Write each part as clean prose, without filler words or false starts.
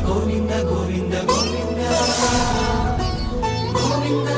గోవింద గోవింద గోవింద గోవింద.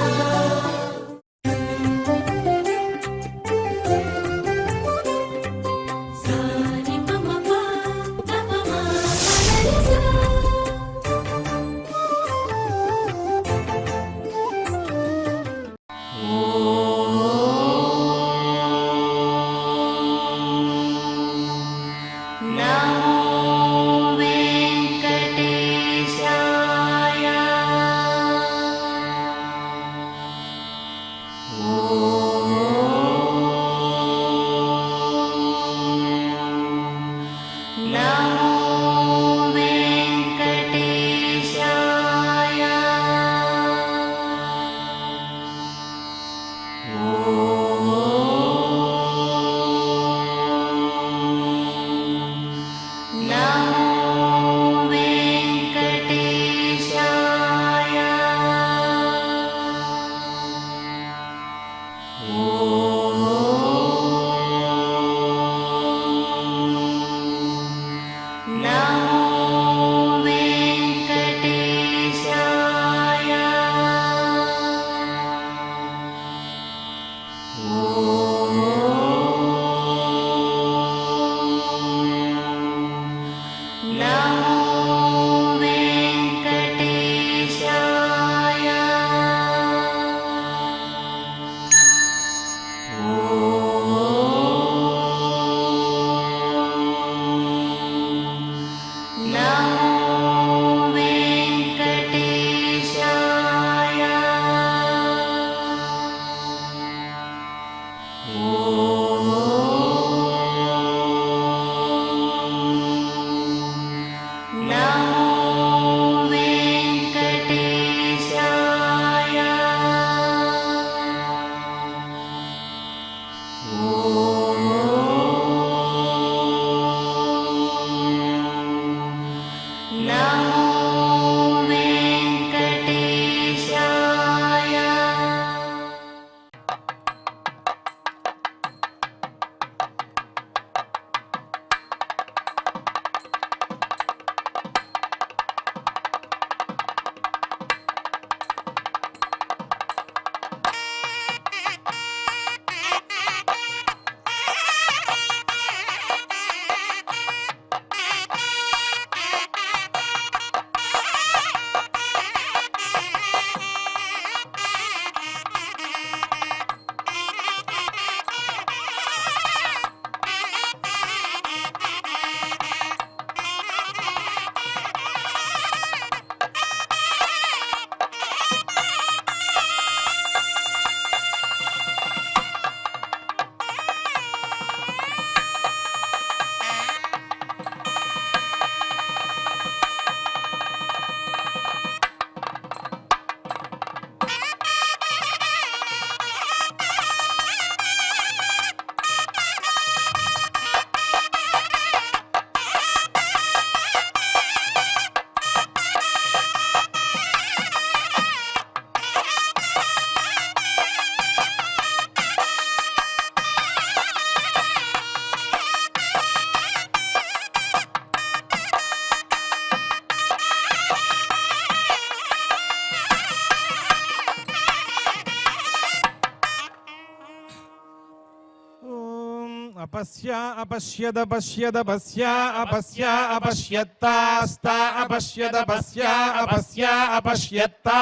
अपश्य अपश्यद पश्यद पश्य अपश्य अपश्यत्तास्ता अपश्यद पश्य अपश्य अपश्यत्ता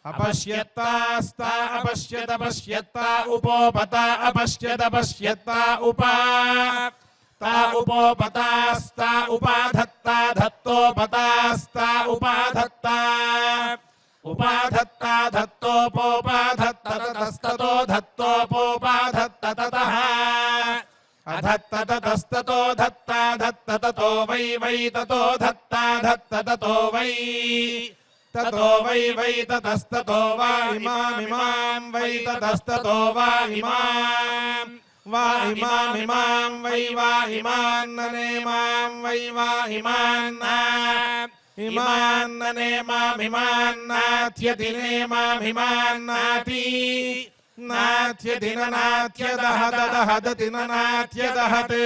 अपश्यत्तास्ता अपश्यद पश्यत्ता उपोपता अपश्यद पश्यत्ता उपा ता उपोपतास्ता उपाधत्ता धत्तोपतास्ता उपाधत्ता उपाधत्ता धत्तोपोपाधत्त ततस्ततो धत्तोपोपाधत्त ततः अधत्त ततस्ततो धत्ता धत्त ततो वै वै ततो धत्ता धत्त ततो वै ततस्ततो वा इमामिमां वै ततस्ततो वा इमामिमां वै वा इमान्नने मां वै वा इमान्ना इमान्नने मामिमान्नाथ्यदिने मामिमान्नाति नाथ्यदिन नाथ्यदहदहदति नाथ्यदहत्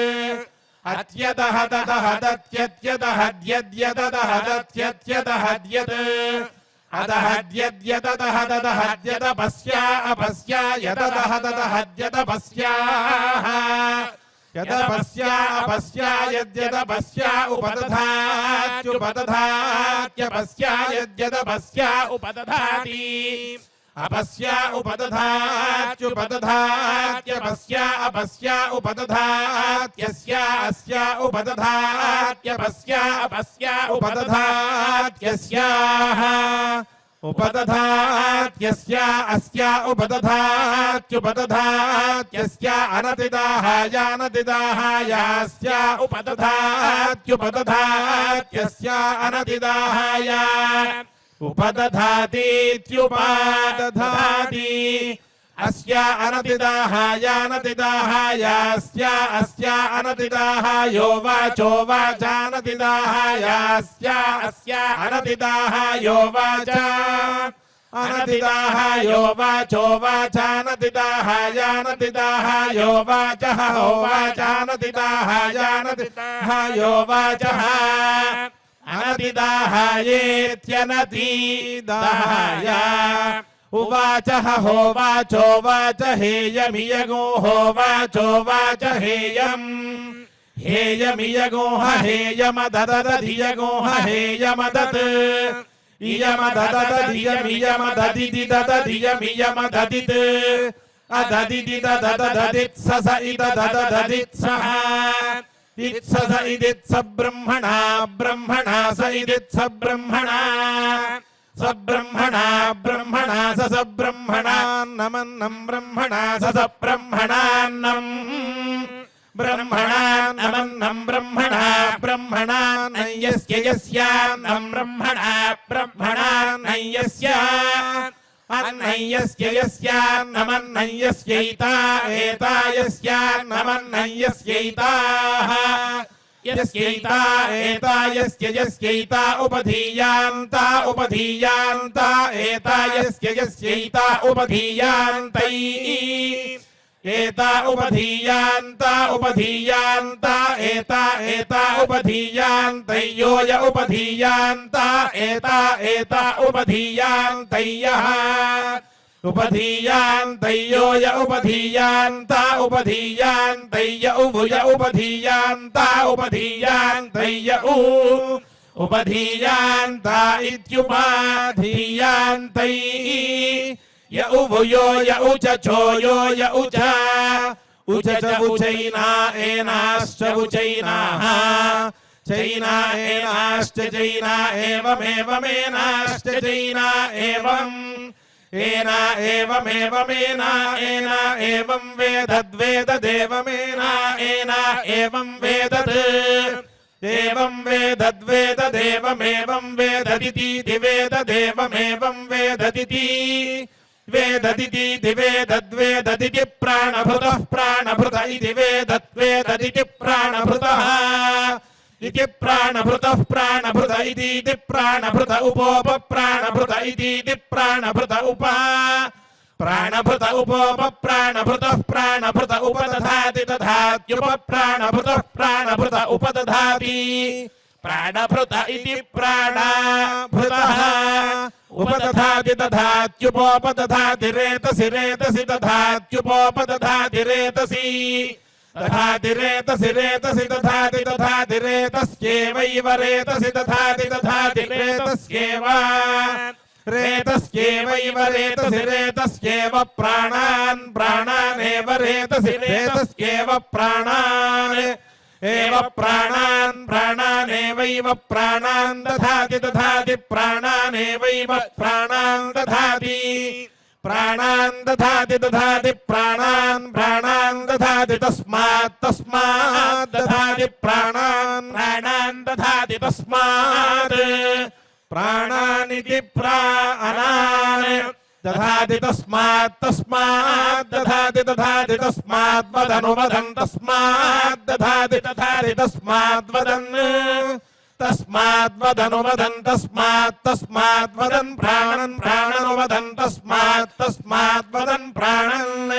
अत्यतः ततः तत्यत्यतः द्यद्यतः तत्यत्यतः द्यत् अतः द्यद्यतः ततः द्यतपस्या अपस्या यततः ततः द्यतपस्याः यतपस्या अपस्या यद्यतपस्या उपदधात्युपदधात्यपस्या यद्यतपस्या उपदधाति अपस्या उपदधात्युपदधात्यपस्या अपस्या उपदधात्यस्या अस्या उपदधात्यपस्या अपस्या उपदधात्यस्याः उपदधात्यस्या अस्या उपदधात्युपदधात्यस्या अनतिदाहायानतिदाहायास्या उपदधात्युपदधात्यस्या अनतिदाहाय उपदधातीत्युपदधाति अस्या अनतिदाहायानतिदाहायास्या अस्या अनतिदाहायो वाचो वाचानतिदाहायास्या अस्या अनतिदाहायो वाचा अनतिदाहायो वाचो वाचानतिदाहायानतिदाहायो वाचः वाचानतिदाहायानतिदाहायो वाचः अनतिदाहायेत्यनतिदाहाय उवाचः होवाचो वाच हेयमियगो होवाचो वाच हेयम् हेयमियगोह हेयमददधियगोह हेयमदत् इयमददधियमियमददिदिददधियमियमददित् अददिदिददददित्सस इददददित्सः इत्सस इदित्स ब्रह्मणा ब्रह्मणा स इदित्स ब्रह्मणा स ब्रह्मणा ब्रह्मणा स ब्रह्मणान्नमन्नं ब्रह्मणा स ब्रह्मणान्नम् ब्रह्मणान्नमन्नं ब्रह्मणा ब्रह्मणान्नयस्य यस्यान्नं ब्रह्मणा ब्रह्मणान्नयस्य अन्नयस्य यस्यान्नमन्नयस्यैता एता यस्यान्नमन्नयस्यैताः यस्यैता एता यस्य यस्यैता उपधीयान्ता उपधीयान्ता एता यस्य यस्यैता उपधीयान्तै एता उपधीयान्ता उपधीयान्ता एता एता उपधीयान्तयो य उपधीयान्ता एता एता उपधीयान्तयः उपधीयान्तयो य उपधीयान्ता उपधीयान्तय उभुय उपधीयान्ता उपधीयान्तय उपधीयान्ता इत्युपाधीयान्तै य उभुयो य उचचो यो य उच उच च उचैना एनाश्च उचैनाः चैना एनाश्च चैना एवमेवमेनाश्च चैना एवम् एना एवमेवमेना एना एवं वेदद्वेददेवमेना एना एवं वेदत् देवं वेदद्वेददेवमेवं वेददिति वेददेवमेवं वेददिति वेददिति वेदद्वेददिति प्राणभृतः प्राणभृत इति वेदद्वेददिति प्राणभृतः इति प्राणभृतः प्राणभृत इति प्राणभृत उपोप प्राणभृत इति प्राणभृत उप प्राणभृत उपोप प्राणभृतः प्राणभृत उपदधाति दधात्युप प्राणभृतः प्राणभृत उपदधाति प्राणभृत इति प्राणभृतः उपदधाति दधात्युपोपदधाति रेतसि रेतसि दधात्युपोपदधाति रेतसि दधाति रेतसि रेतसि दधाति दधाति रेतस्येवैव रेतसि दधाति दधाति रेतस्येव रेतस्येवैव रेतसि रेतस्येव प्राणान् प्राणानेव रेतसि रेतस्येव प्राणान् एव प्राणान् प्राणानेवैव प्राणान् दधाति दधाति प्राणानेवैव प्राणान् दधाति प्राणान् दधाति दधाति प्राणान् प्राणान् दधाति तस्मात् तस्मात् दधाति प्राणान् प्राणान् दधाति तस्मात् प्राणानिति प्राणान् दधाति तस्मात् तस्मात् दधाति दधाति तस्मात् वदनुवदन् तस्मात् दधाति दधाति तस्मात् वदन् तस्मात् वदनुवदन् तस्मात् तस्मात् वदन् प्राणन् प्राणनुवदन् तस्मात् तस्मात् वदन् प्राणन्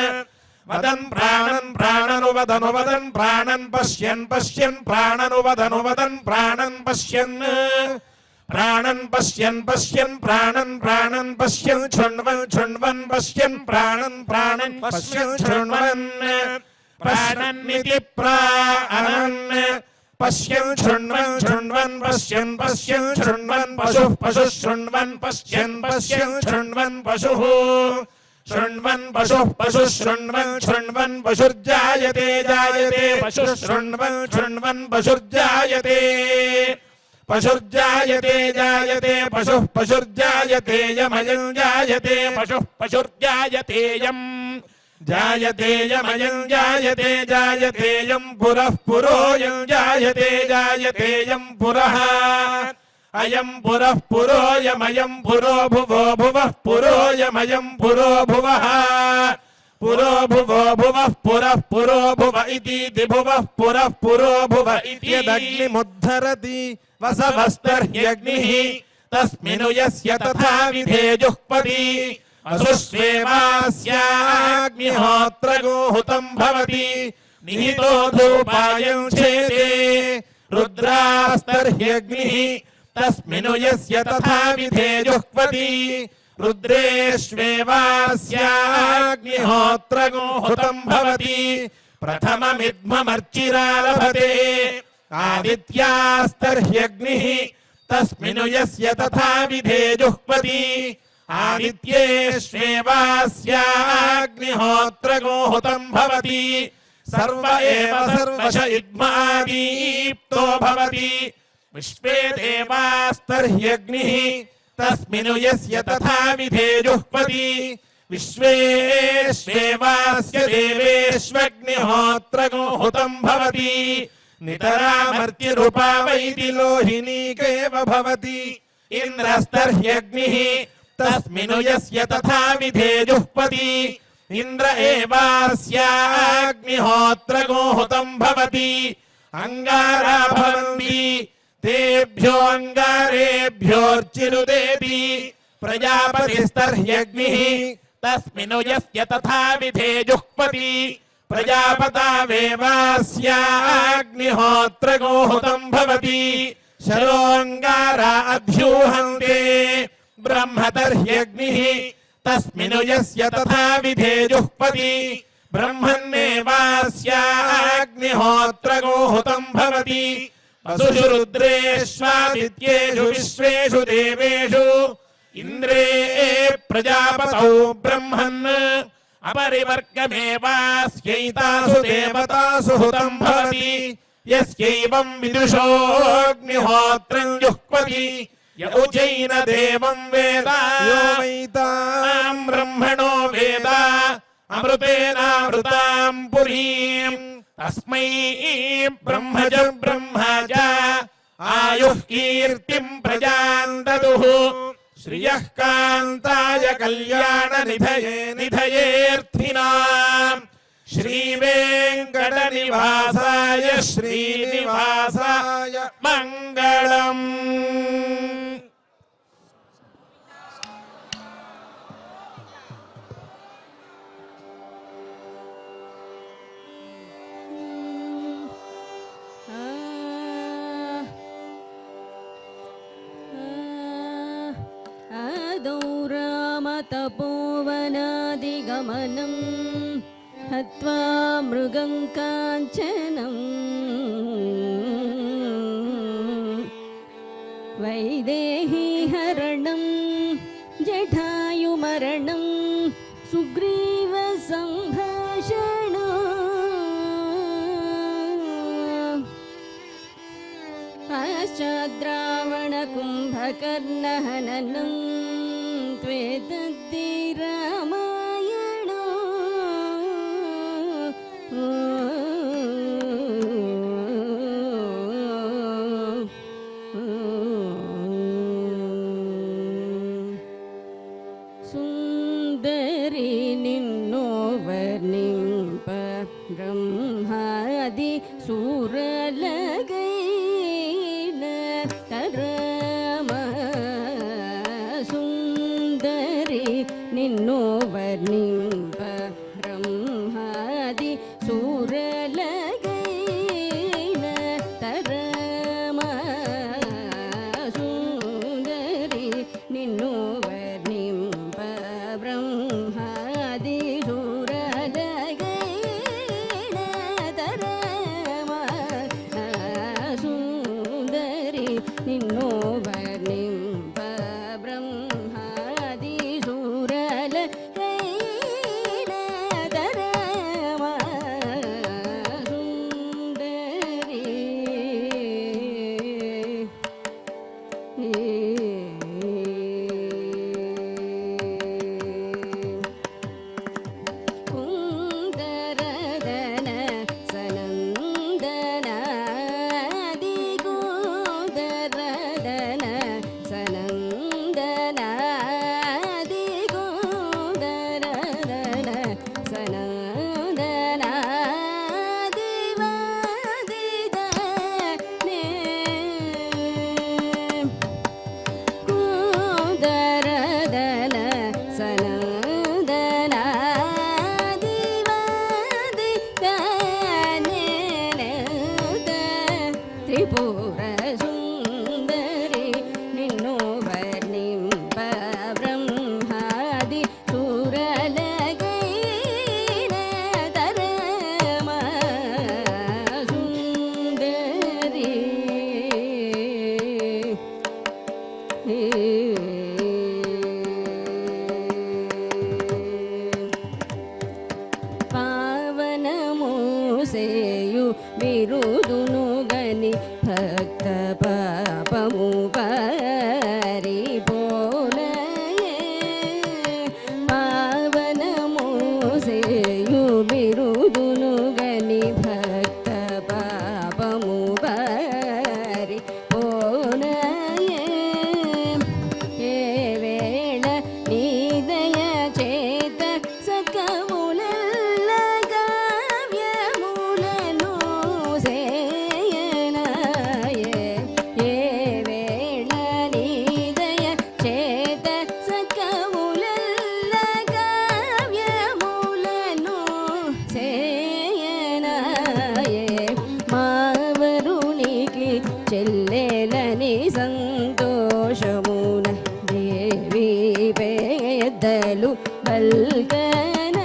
వదన్ ప్రాణన్ ప్రాణనువదను వదన్ ప్రాణన్ పశ్యన్ పశ్యన్ ప్రాణనువదను వదన్ ప్రాణన్ పశ్యన్ ప్రాణన్ పశ్యన్ పశ్యన్ ప్రాణన్ ప్రాణన్ పశ్యన్ శృణ్వన్ శృణ్వన్ పశ్యన్ ప్రాణన్ ప్రాణన్ పశ్యన్ శృణ్వన్ ప్రాణన్నితి ప్రాణన్ పశ్యన్ శృణ్వన్ శృణ్వన్ పశ్యన్ పశ్యన్ శృణ్వన్ పశుః పశుః శృణ్వన్ పశ్యన్ పశ్యన్ శృణ్వన్ పశుః శృణ్వన్ పశుః పశుః శృణ్వన్ శృణ్వన్ పశుర్జాయతే జాయతే పశుః శృణ్వన్ శృణ్వన్ పశుర్జాయతే పశుర్జాయతే జాయతే పశుః పశుర్జాయతే యమయం జాయతే పశుః పశుర్జాయతేయం జాయతేయమయం జాయతే జాయతేయం పురః పురోయం జాయతే జాయతేయం పురః అయం పురః పురోయమయం పురో భువో భువః పురోయమయం పురో భువః పురో భువో భువః పురః పురో భువ ఇతి భువః పురః పురో భువ ఇతి యదగ్నిముద్ధరతి వసవస్తర్హ్యగ్నిః తస్మిను యస్య తథా విధేజుఃపతి అసుష్వేవాస్యాగ్నిహోత్రగోహుతం భవతి నిహితో ధూపాయం చేతే రుద్రాస్తర్హ్యగ్నిః తస్మిను యస్య తథా విధేజుఃపతి రుద్రేష్వేవాస్యాగ్నిహోత్రగోహుతం భవతి ప్రథమమిద్మమర్చిరా లభతే ఆదిత్యాస్తర్హ్యగ్నిః తస్మిను యస్య తథా విధేజుఃపతి ఆదిత్యేష్వేవాస్యాగ్నిహోత్రగోహుతం భవతి సర్వ ఏవ సర్వశ ఇద్మాదీప్తో భవతి విశ్వే దేవాస్తర్హ్యగ్నిః తస్మిను యస్య తథా విధేజుఃపతి విశ్వేష్వేవాస్య దేవేష్వగ్నిహోత్రగోహుతం భవతి నితరామర్త్యరూపావైతి లోహినీకేవ భవతి ఇంద్రస్తర్హ్యగ్నిః తస్మిను యస్య తథా విధేజుఃపతి ఇంద్ర ఏవాస్యాగ్నిహోత్రగోహుతం భవతి అంగారా భవంతి తేభ్యో అంగారేభ్యోర్చిరుదేతి ప్రజాపతిస్తర్హ్యగ్నిః తస్మిను యస్య తథా విధేజుఃపతి ప్రజాపతావేవాస్యాగ్నిహోత్రగోహుతం భవతి శరోంగారా అధ్యూహంతే బ్రహ్మతర్హ్యగ్నిః తస్మిను యస్య తథా విధేజుఃపతి బ్రహ్మణ్యేవాస్యాగ్నిహోత్రగోహుతం భవతి వసుషు రుద్రేష్వాదిత్యేషు విశ్వేషు దేవేషు ఇంద్రే ప్రజాపతౌ బ్రహ్మన్ అపరివర్గమేవాస్యైతాసు దేవతాసు హుతం భవతి యస్యైవం విదుషోऽగ్నిహోత్రం జుహ్వతి య ఉచైన దేవం వేద యో వైతాం బ్రహ్మణో వేద అమృతేనామృతాం పురీం తస్మై బ్రహ్మజ బ్రహ్మజ ఆయుః కీర్తిం ప్రజాం దదుః శ్రియః కాంతాయ కళ్యాణ నిధయే నిధయేర్థినాం శ్రీవేంకట నివాసాయ శ్రీనివాసాయ మంగళం. तपोवनादिगमनं हत्वा मृगं काञ्चनं वैदेही हरणं जटायुमरणं सुग्रीव सम्भाषणं पश्चाद्रावण कुम्भकर्णहननं त्वेतद्धि रामायणो सुन्दरी निन्नो वर्णिंप ब्रह्मादि सूरलगैन तरम सुन्दरी निन्नो वर्णिंप ब्रह्मा ತರಮ ಸುಂದರಿ ನಿನ್ನೋವ ನಿಂಪ ಬ್ರಹ್ಮಾದಿ ಸುರದಗೈನ ತರಮ ಸುಂದರಿ ನಿನ್ನೋವ ನಿಂಪ ಬ್ರಹ್ಮಾದಿ ಸುರಲ ತ್ರಿಪುರ ಸುಂದರಿ ನಿನ್ನೋವ ನಿಂಪ ಬ್ರಹ್ಮಾದಿ ಸುರಲಗೈನ ತರಮ ಸುಂದರಿ ಪಾವನ ಮೋಸೆಯು ಬಿರುದುನು ಗನಿ ಭಕ್ತ ಪಾಪಮು ಪರಿಪೋಲಯೇ ಪಾವನ ಮೋಸೆಯು ಬಿರುದುನು ಗನಿ ಭಕ್ತ ಪಾಪಮು ಪರಿಪೋಲಯೇ ಏ ವೇಳ ನೀದಯ ಚೇತ ಸಕಮುಲ ಕಾವ್ಯಮೂಲನು ಸೇಯನಾಯೇ ಏ ವೇಳ ನೀದಯ ಚೇತ ಸಕಮುಲ ಕಾವ್ಯಮೂಲನು ಸೇಯನಾಯೇ మావరునికి చెల్లెలని సంతోషమున దేవి పెద్దలు బల్కనాయే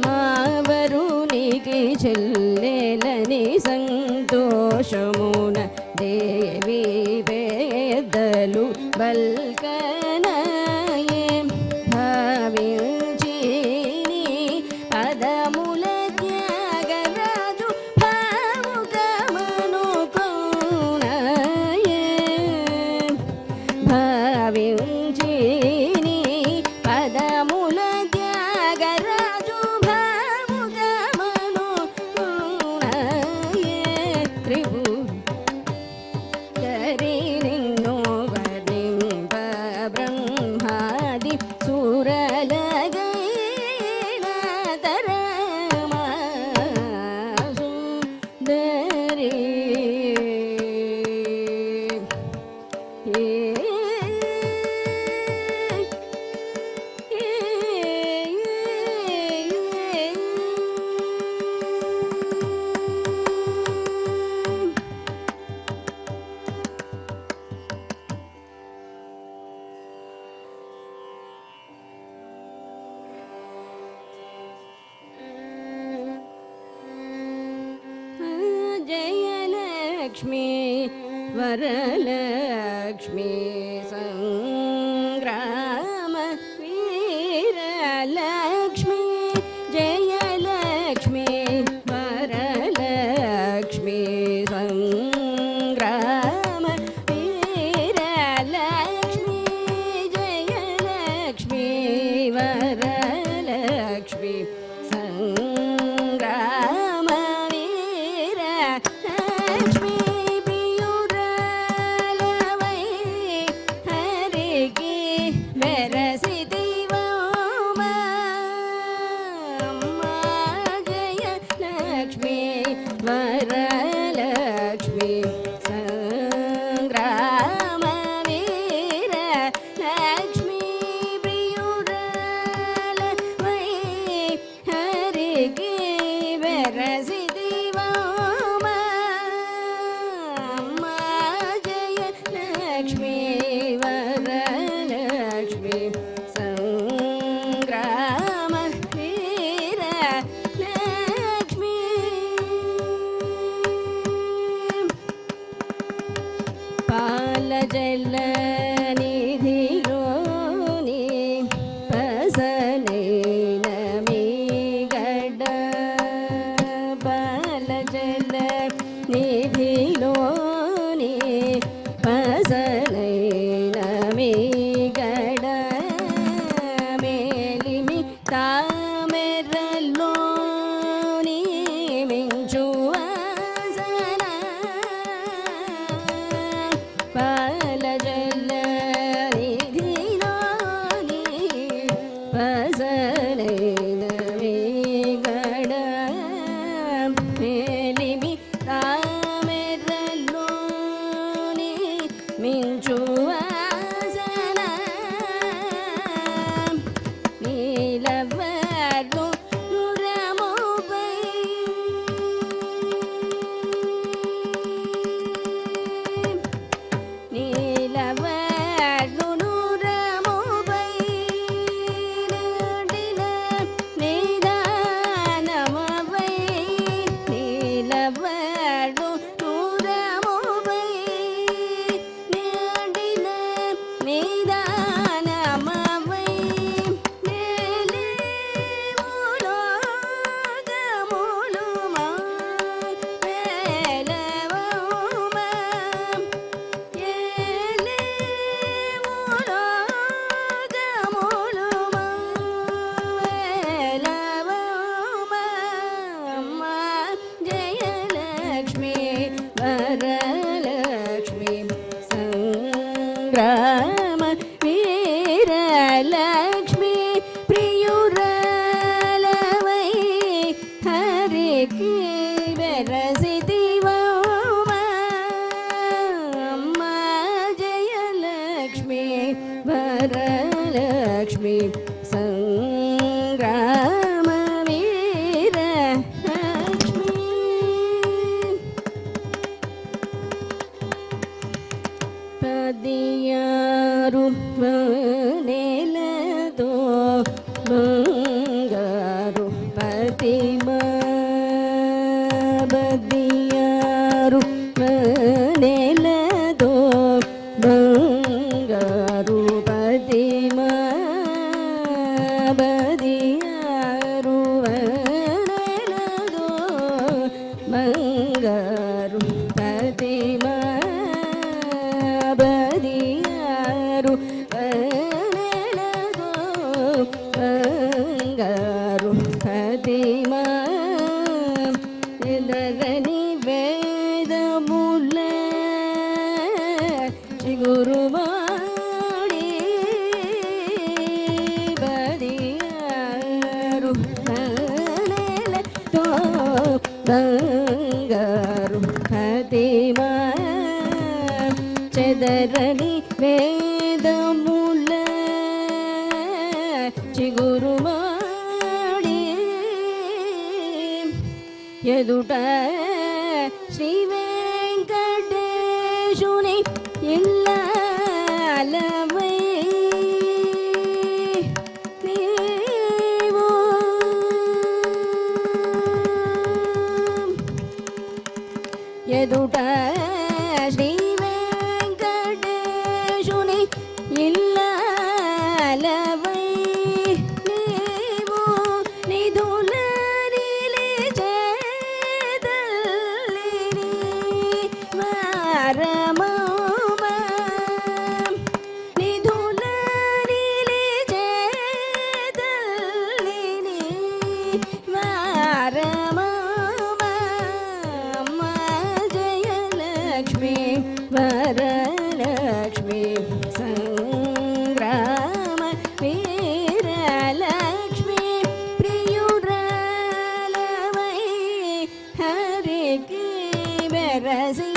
మావరునికి చెల్లెలని సంతోషమున దేవి పెద్దలు బల్కనాయే భావించి పదముల త్యాగరాజు భావుకమను కోణయే భావించి పదముల త్యాగరాజు భావుకమను కోణయే త్రిభు కరి నిన్నోవ నింప బ్రహ్మాది సురలగైన తరమ సుందరి జయలక్ష్మి వరలక్ష్మి సంగ్రామ వీరలక్ష్మి జయలక్ష్మి వరలక్ష్మి సంగ్రామ వీరలక్ష్మి జయలక్ష్మి వరలక్ష్మి సంగ్రామ వీరలక్ష్మి ప్రియురాలవై హరికి వెరసిదివోమా జయలక్ష్మి వరలక్ష్మి సంగ్రామ వీరలక్ష్మి ప్రియురాలవై హరికి వెరసిదివోమా ஜல நிதிலோனி பசனை நமி கட மேலிமி தாமெரலோனி மிஞ்சுவசன பல ஜல நிதிலோனி பசனை நமி கட மேலிமி தாமெரலோனி மிஞ்சுவசன நீலவரு நுரமுபை நீலவரு நுரமுபை நீடில நிதானமவை நீலவரு நுரமுபை நீடில நிதானமவை நேலே உலோகமுழுமா வேலவமா ஏலே உலோகமுழுமா வேலவமா அம்மா ஜெயலக்ஷ்மி வரலக்ஷ்மி ಸಂಗ್ರಾಮ ವೀರಲಕ್ಷ್ಮಿ ಪ್ರಿಯುರಲವೈ ಹರಿಗೆ ಬೆರಸಿದಿವಮ್ಮ ಅಮ್ಮ ಜಯಲಕ್ಷ್ಮಿ ವರಲಕ್ಷ್ಮಿ ಸಂಗ್ರಾಮ ವೀರಲಕ್ಷ್ಮಿ ಪದಿಯಾರು ನೆಲದೋ ಬಂಗಾರು ಪ್ರತಿಮಾ ಬದಿಯಾರು ನೆಲದೋ ಬಂಗಾರು ಪ್ರತಿಮಾ ಬದಿಯಾರು ನೆಲದೋ ಬಂಗಾರು ಪ್ರತಿಮಾ ಬದಿಯಾರು ನೆಲದೋ ಬಂಗಾರು ಪ್ರತಿಮಾ ಇದರನಿ ವೇದ ಮೂಲ ಚಿಗುರು ಮಾಡಿ ಬದಿಯಾರು ನೆಲದೋ ಬಂಗಾರು ಪ್ರತಿಮಾ ಚದರನಿ ವೇದ ಮೂಲ ಚಿಗುರು ಮಾಡಿ ಎದುಟ ಶ್ರೀ ವೆಂಕಟೇಶುನಿ ಇಲ್ಲ ಅಲವೈ ನೀವು ಎದುಟ ಶ್ರೀ ವೆಂಕಟೇಶುನಿ ಇಲ್ಲ ಅಲವೈ ನೀವು ನಿಧುಲರಿಲಿ ಚೇತಲ್ಲಿರಿ ವಾರಮೌಮ ನಿಧುಲರಿಲಿ ಚೇತಲ್ಲಿರಿ ವಾರಮೌಮ ಅಮ್ಮ ಜಯಲಕ್ಷ್ಮಿ ವರಲಕ್ಷ್ಮಿ ಸಂಗ್ರಾಮ ವೀರಲಕ್ಷ್ಮಿ ಪ್ರಿಯುರಲವೈ ಹರಿಗೆ ಬೆರಸಿ